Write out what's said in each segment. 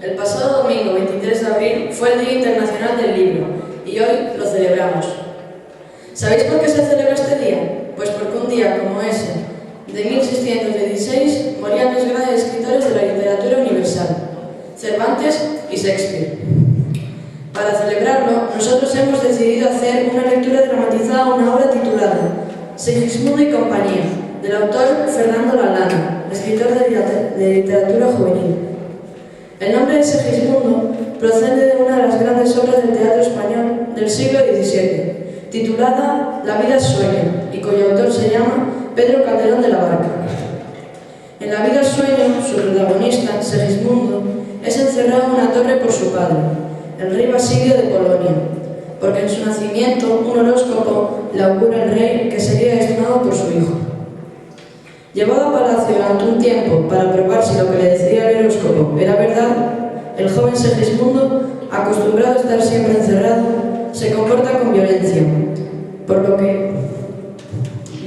El pasado domingo 23 de abril fue el Día Internacional del Libro y hoy lo celebramos. ¿Sabéis por qué se celebra este día? Pues porque un día como ese, de 1616, morían dos grandes escritores de la literatura universal, Cervantes y Shakespeare. Para celebrarlo, nosotros hemos decidido hacer una lectura dramatizada a una obra titulada Segismundo y compañía, del autor Fernando Lalana, escritor de literatura juvenil. El nombre de Segismundo procede de una de las grandes obras del teatro español del siglo XVII, titulada La vida es sueño, y cuyo autor se llama Pedro Calderón de la Barca. En La vida es sueño, su protagonista, Segismundo, es encerrado en una torre por su padre, el rey Basilio de Polonia, porque en su nacimiento un horóscopo le augura al rey que sería destinado por su hijo. Llevado a palacio durante un tiempo para probar si lo que le decía el horóscopo era verdad, el joven Segismundo, acostumbrado a estar siempre encerrado, se comporta con violencia, por lo que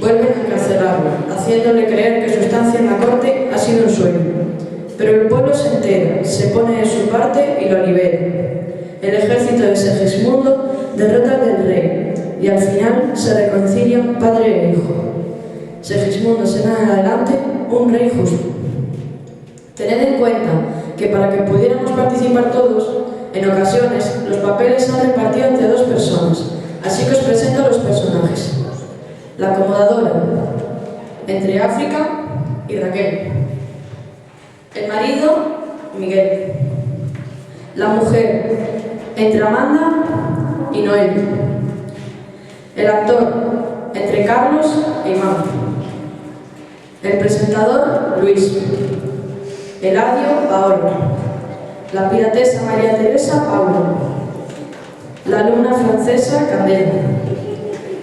vuelven a encarcelarlo, haciéndole creer que su estancia en la corte ha sido un sueño. Pero el pueblo se entera, se pone de su parte y lo libera. El ejército de Segismundo derrota al del rey y al final se reconcilian padre e hijo. Segismundo será en adelante un rey justo. Tened en cuenta que para que pudiéramos participar todos, en ocasiones los papeles se han repartido entre dos personas, así que os presento a los personajes. La acomodadora, entre África y Raquel. El marido, Miguel. La mujer, entre Amanda y Noel. El actor, entre Carlos e Iván. El presentador, Luis. Eladio, Paolo. La piratesa María Teresa, Paulo. La alumna francesa, Candela.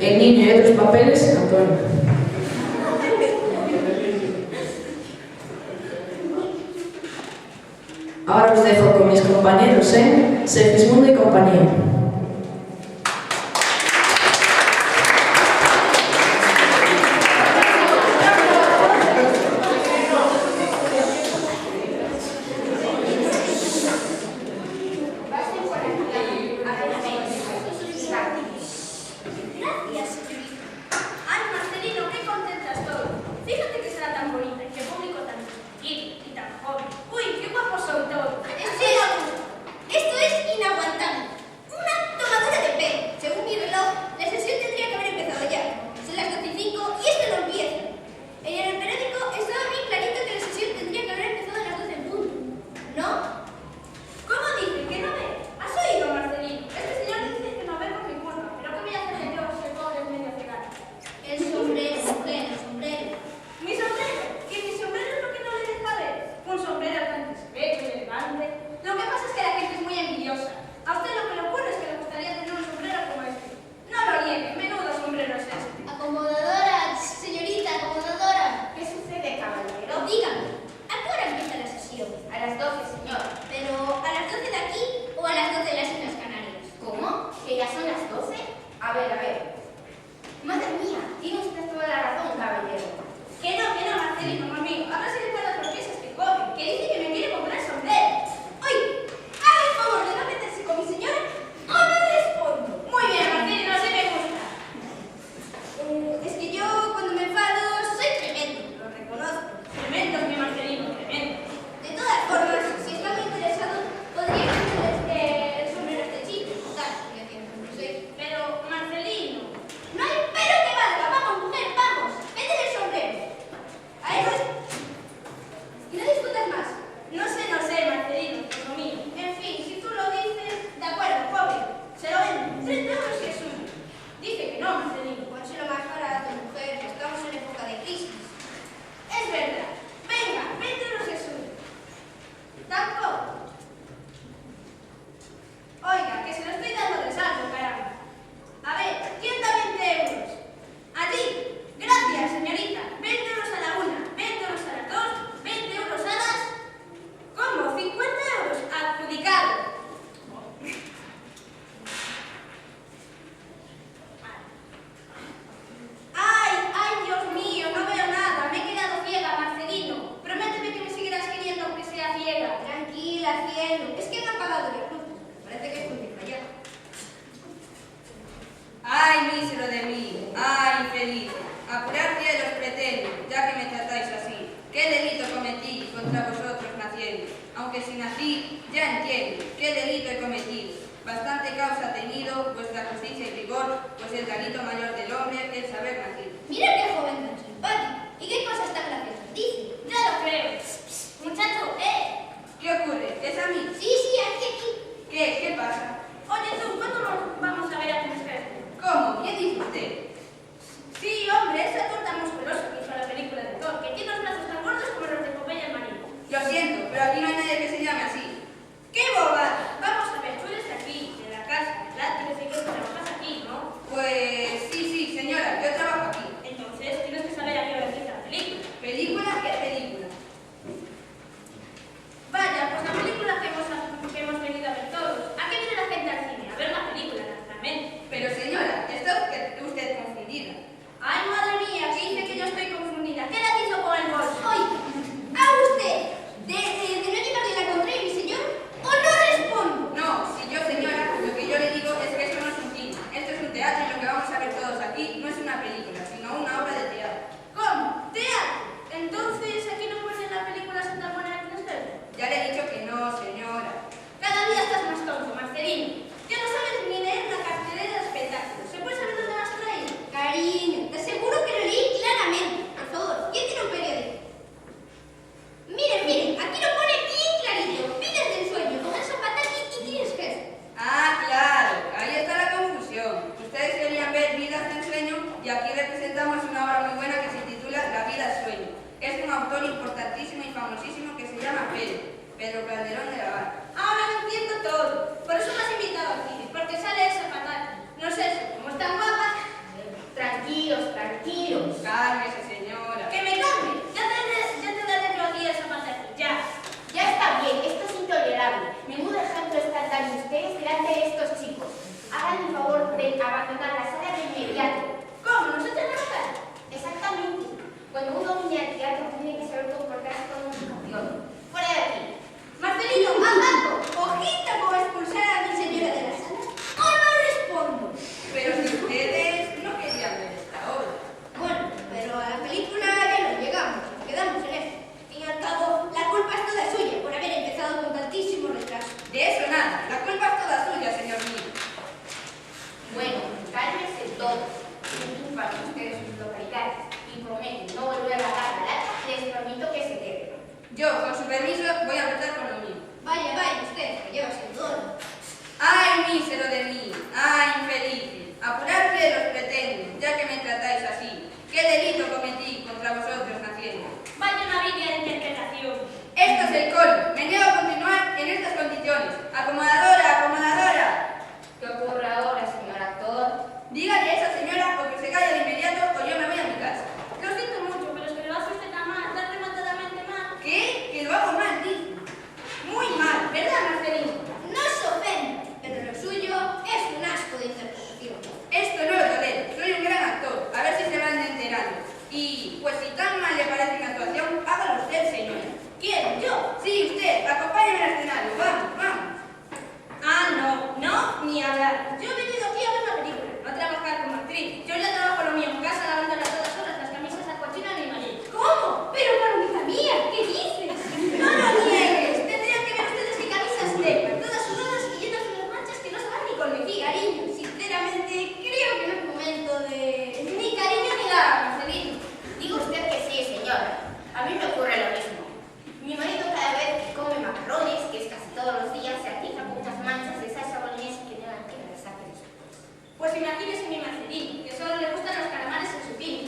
El niño y otros papeles, Antonio. Ahora os dejo con mis compañeros en Segismundo y compañía. Esto es inaguantable. Una aunque si nací, ya entiendo qué delito he cometido. Bastante causa ha tenido vuestra justicia y rigor, pues el delito mayor del hombre es haber nacido. Mira qué joven tan simpático. ¿Y qué cosas tan graciosas dice? Ya lo creo. Psst, muchacho, ¿Qué ocurre? ¿Es a mí? Sí, aquí. ¿Qué pasa? Oye tú, ¿cuándo nos vamos a ver a tu jefe? ¿Cómo? ¿Qué dice usted? Sí, hombre, esa torta musculosa que hizo la película de Thor, que tiene los brazos tan gordos como los de Popeye el marino. Lo siento, pero aquí no hay nadie que se llame así. ¡Qué bobada! Vamos a ver, tú eres de aquí, de la casa, ¿verdad? Tienes que trabajas aquí, ¿no? Pues sí, señora, yo trabajo aquí. Entonces tienes que saber a qué hora empieza la película. ¿Película? ¿Qué película? Vaya, pues la película que hemos venido a ver todos. ¿A qué viene la gente al cine? A ver la película, naturalmente. Pero señora, está usted confundida. ¡Ay, madre mía! Que dice que yo estoy confundida. ¿Qué la hizo con el bolso? Oye, ¿a usted de no llevarle la contraria, mi señor? ¿O no respondo? No, si yo señora, lo que yo le digo es que esto no es un cine. Esto es un teatro y lo que vamos a ver todos aquí no es una película, sino una obra de teatro. ¿Cómo? ¿Teatro? Entonces, ¿aquí no ponen la película Santa Buena de Cristel? Ya le he dicho que no, señora. Cada día estás más tonto, Marcelino. Ya no sabes ni leer la cartelera de espectáculos. ¿Se puede saber dónde vas a ir? Cariño, te aseguro que lo leí claramente. Por favor, ¿quién tiene un periódico? Miren, aquí lo pone bien clarito. Vides del sueño, con el zapataki y tienes que. Ah, claro, ahí está la confusión. Ustedes querían ver Vidas del Sueño y aquí representamos una obra muy buena que se titula La vida al sueño. Es un autor importantísimo y famosísimo que se llama Pedro Calderón de la Barca. Ahora lo entiendo todo. Por eso me has invitado al cine, porque sale esa patata. No sé eso, como es tan guapa. Tranquilos. Cálmese, señora. ¡Que me cambie! Ya te daré yo aquí esa patata. Ya. Ya está bien, esto es intolerable. Menudo ejemplo están dando ustedes delante de estos chicos. Hagan el favor de abandonar la sala de inmediato. ¿Cómo? ¿Nos echan a matar? Exactamente. Cuando uno viene al teatro tiene que saber comportarse con educación. Fuera de aquí. Marcelino, alto. Ojita con expulsar a mi señora de la sala. ¿O no respondo? Pero si ustedes no querían ver esta obra. Bueno, pero a la película ya no llegamos. Nos quedamos en esto. Al fin y al cabo, la culpa es toda suya por haber empezado con tantísimo retraso. De eso nada, la culpa es toda suya, señor mío. Bueno, cálmense todos. Si ocupan ustedes sus localidades y prometen no volver a dar la lata, les permito que se queden. Yo, con su permiso, voy a empezar con lo mío. Vaya, usted, que lleva sin todo. ¡Ay, mísero de mí! ¡Ay, infelices! Apurarse los pretendo, ya que me tratáis así. ¿Qué delito cometí contra vosotros naciendo? Vaya una biblia de interpretación. Esto es el colmo. Me niego a continuar en estas condiciones. ¡Acomodadora! ¿Qué ocurre ahora, señor actor? Dígale a esa señora o que se calle de inmediato o yo me voy a mi casa. Lo siento mucho, pero es que lo hace usted tan mal, tan rematadamente mal. ¿Qué? Que lo hago mal, dice. Muy mal, ¿verdad, Marcelino? No se ofenda, pero lo suyo es un asco de interpretación. Esto no lo tolero. Soy un gran actor. A ver si se van enterando. Y, pues si tan mal le parece mi actuación, hágalo usted, señora. ¿Quién? ¿Yo? Sí, usted. Acompáñeme al escenario. Vamos. Ah, no, ni hablar. Yo he venido aquí a ver la película, no a trabajar como actriz. Yo ya trabajo lo mío en casa, lavando a todas horas las camisas a cochina ni marido. ¿Cómo? Pero palomita mía, ¿qué dices? No lo niegues, tendrían que ver ustedes mi camisas negras, todas sudadas y llenas de unas manchas que no se van ni con mi tía. Cariño, sinceramente, creo que no es momento de... Ni cariño ni nada, Marcelino. Diga usted que sí, señora. A mí me ocurre lo mismo. Mi marido cada vez que come macarrones, que es casi todos los días, se atiza con unas manchas de salsa boloñesa que no la que resaque después. Pues imagínese mi Marcelino, que solo le gustan los calamares en su pino.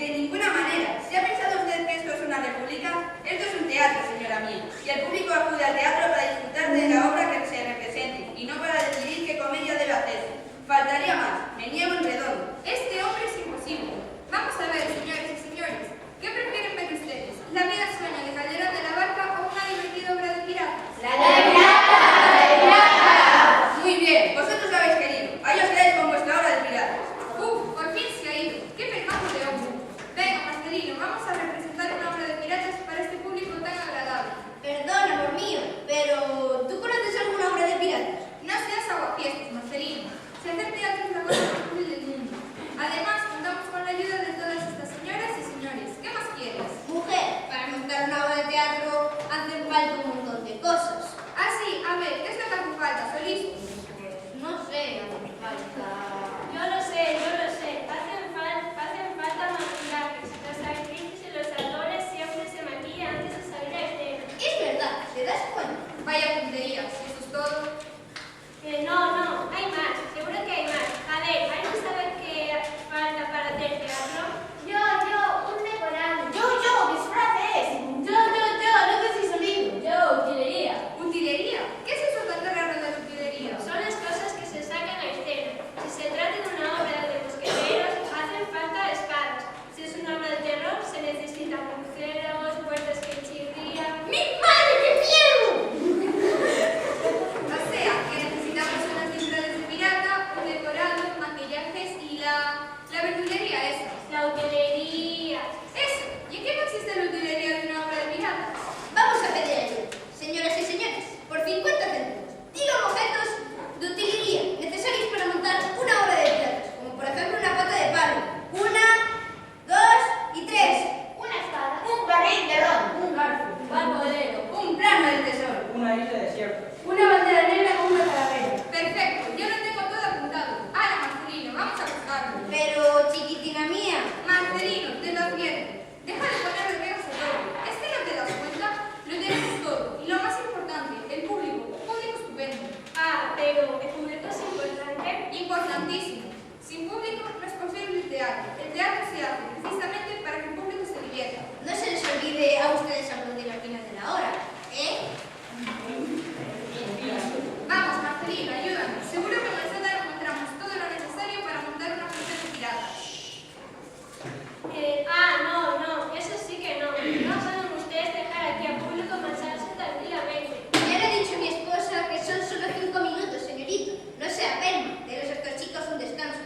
De ninguna manera. ¿Se ha pensado usted que esto es una república? Esto es un teatro, señora mía. Y el público acude al teatro para disfrutar de la obra que se represente y no para decidir qué comedia debe hacerse. Faltaría más. Me niego en redondo. Este hombre es imposible. Vamos a ver, señores y señores. ¿Qué prefieren ver ustedes? ¿La vida sueña de Calderón de la Barca o una divertida obra de piratas? ¡La de pirata! ¡La de pirata! Muy bien. Vosotros habéis querido. Ahí os quedáis con vuestra obra de piratas. ¡Uf! Por fin se ha ido. ¡Qué pedazo de hombre! Venga, Marcelino, vamos a representar una obra de piratas para este público tan agradable. Perdón, amor mío, pero ¿tú conoces alguna obra de piratas? No seas aguafiestas, Marcelino. Si hacer teatro es la cosa más cool del mundo. Además, contamos con la ayuda de todas estas señoras y señores. ¿Qué más quieres? Mujer, para montar una obra de teatro hacen falta un montón de cosas. Ah, sí, a ver, ¿qué es lo que hace falta? ¿Solís? No sé, hace falta... Yo lo sé. Hacen falta maquillajes. Las actrices y los actores siempre se maquillan antes de salir a escena. Es verdad, ¿te das cuenta? Vaya puntería, si eso es todo. No, hay más. Seguro que hay más. A ver, ¿alguien sabe qué falta para hacer teatro? Yo, un decorado. Yo, disfraces. Yo, luces y sonido. Yo, utilería. ¿Utilería? ¿Qué es eso tan raro de la utilería? Son las cosas que se sacan a escena. Si se trata de una obra de mosqueteros, hacen falta espadas. Si es una obra de terror, se necesitan cruceros, puertas que chirrían. ¡Mi madre, qué miedo! O sea, que necesitamos unas disfraces de pirata, un decorado, maquillajes y la verdulería esa. La utilería. Eso. ¿Y en qué consiste la utilería de una obra de piratas? Vamos a pedir ayuda. Señoras y señores, por 50 céntimos. Digan objetos de utilería necesarios para montar una obra de piratas, como por ejemplo una pata de palo. 1, 2 y 3. Una espada. Un barril de ron. Un garfio, un barco de helo, Un plano del tesoro. Una isla desierta. una bandera negra con una calavera. Perfecto, yo lo tengo todo apuntado. Ahora, Marcelino, vamos a buscarlo. Pero, chiquitina mía, Marcelino, te lo advierto. Deja de ponerle pegas a todo. ¿Es que no te das cuenta? Lo tenemos todo. Y lo más importante, el público. Un público estupendo. Ah, pero ¿el público es importante? Importantísimo. Sin público no es posible el teatro. El teatro se hace precisamente para que el público se divierta. no se les olvide a ustedes aplaudir al final de la hora, ¿eh? Vamos, Marcelino, ayúdanos. Seguro que en el sótano encontramos todo lo necesario para montar una función de piratas. No, eso sí que no. No pueden ustedes dejar aquí al público marcharse tranquilamente. Ya le he dicho a mi esposa que son solo 5 minutos, señorito. No sea pena, deles a estos chicos un descanso,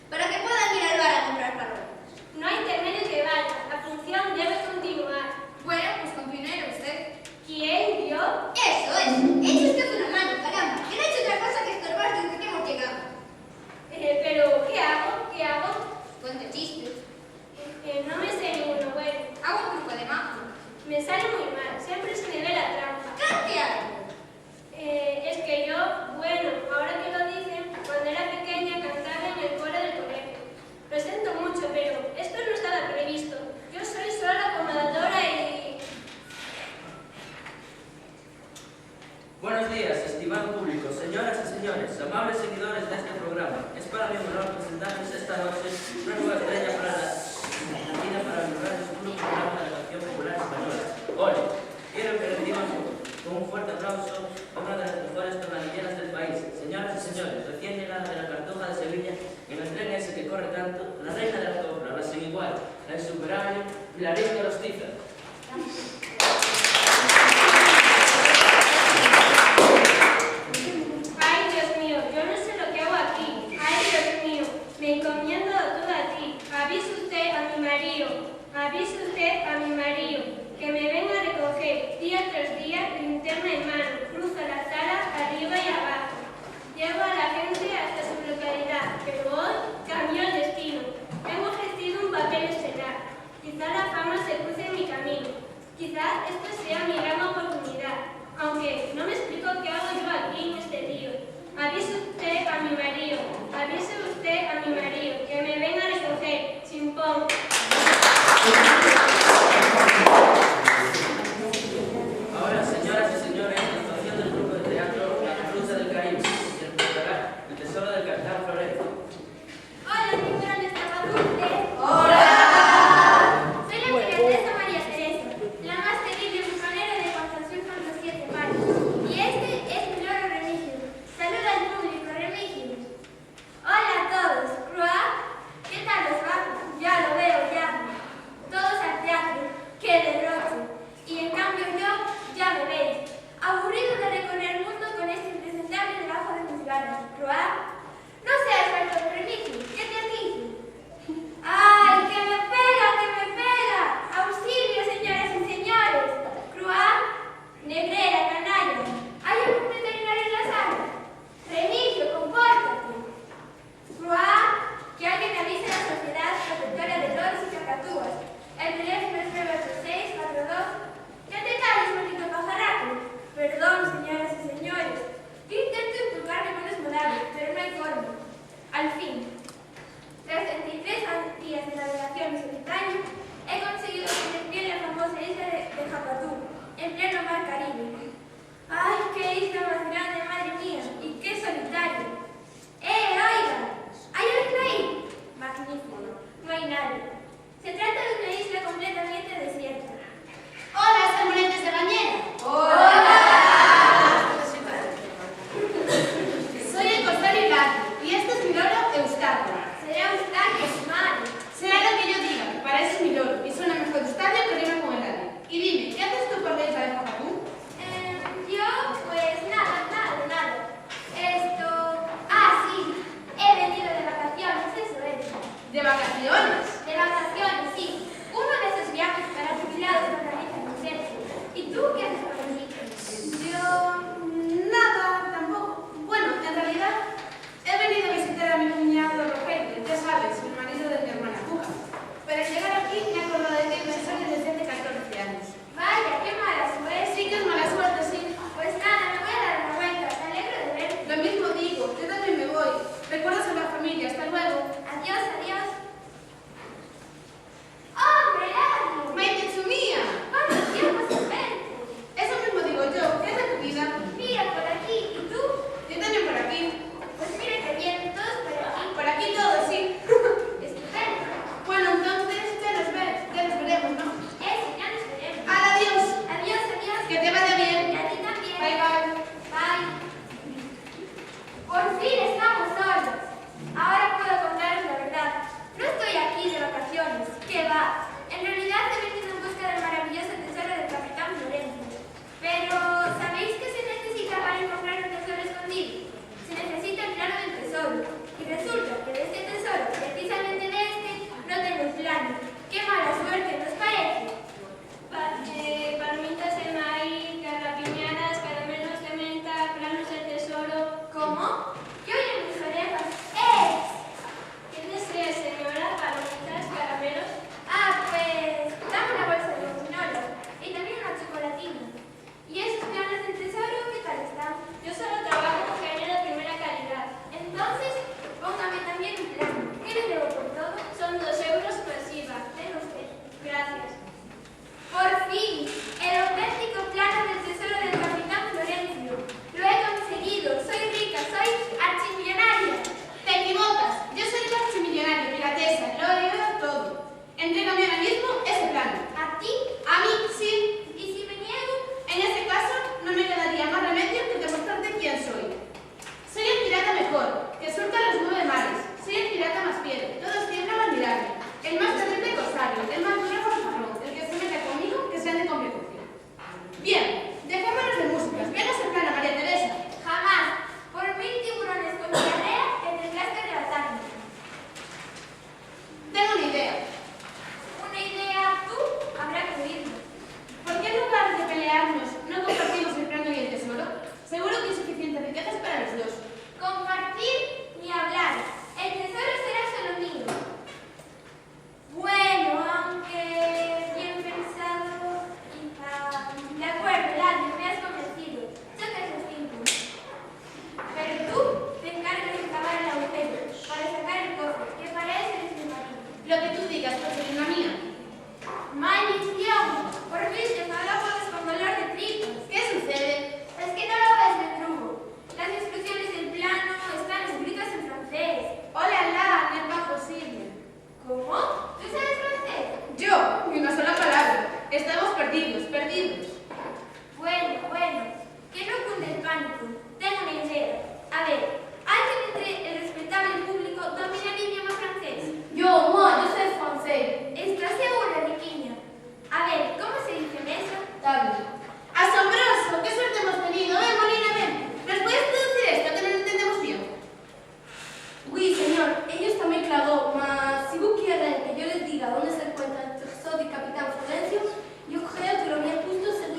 para que puedan ir al bar a comprar palomas. No hay intermedio que valga. La función debe continuar. Bueno, pues continúe usted. ¿Quién? ¿Yo? Eso, eche usted una mano, caramba, que no he hecho otra cosa que estorbar desde que hemos llegado. Pero, ¿qué hago? Cuento chistes. No me sé ninguno bueno. Hago un truco de magia. Me sale muy mal. Siempre se me ve la trampa. ¡Cante algo! Es que yo, bueno, ahora que lo dicen, cuando era pequeña cantaba en el coro del colegio. Lo siento mucho, pero esto no estaba previsto. Yo soy solo la acomodadora y... Buenos días, estimado público, señoras y señores, amables seguidores de este programa. Es para mi honor presentarles esta noche una nueva estrella para la vida para lograr el futuro programa de la canción popular española. Ole, quiero que reciban con un fuerte aplauso a una de las mejores tornadilleras del país. Señoras y señores, recién llegada de la Cartuja de Sevilla, en el tren ese que corre tanto, la reina de la copla, la sin igual, la insuperable Pilarín de los Cifras. Ay, Dios mío, yo no sé lo que hago aquí. Ay, Dios mío, me encomiendo todo a ti. Avise usted a mi marido, que me venga a recoger día tras día, linterna en mano, cruzo la sala arriba y abajo. Llevo a la gente hasta su localidad, pero hoy cambió el destino. Tengo ejercido un papel estelar. Quizá la fama se cruce en mi camino. Quizá esta sea mi gran oportunidad. Aunque no me explico qué hago yo aquí en este lío. Avise usted a mi marido, que me venga a recoger, chimpón. Ahora, señoras y señores, la actuación del grupo de teatro La Cruza del Caribe interpretará El Tesoro del Capitán Florencio. ¡Hola, mi gran estabadurte! ¡Hola! Ay, Dios, por fin, ahora puedes con dolor de tripas. ¿Qué sucede? Es que no lo ves, Mendrugo. Las instrucciones del plano están escritas en francés. Hola, la, no es más posible. ¿Cómo? ¿Tú sabes francés? Yo, ni una sola palabra. Estamos perdidos, perdidos. Bueno, que no cunde el pánico. Tengo una idea. A ver, alguien entre el respetable público domina el idioma francés. Yo sé francés. ¿Estás segura, Riquiña? A ver, ¿cómo se dice mesa? Tabla. ¡Asombroso! ¡Qué suerte hemos tenido, Molina? Ven. ¿Nos puedes traducir esto, que no lo entendemos bien? Oui, señor, ello está muy claro, mas si vous quieren que yo les diga dónde se encuentra el tesoro del capitán Florencio, yo creo que lo más justo sería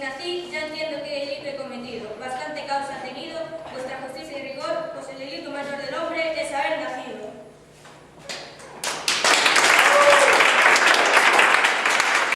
así ya entiendo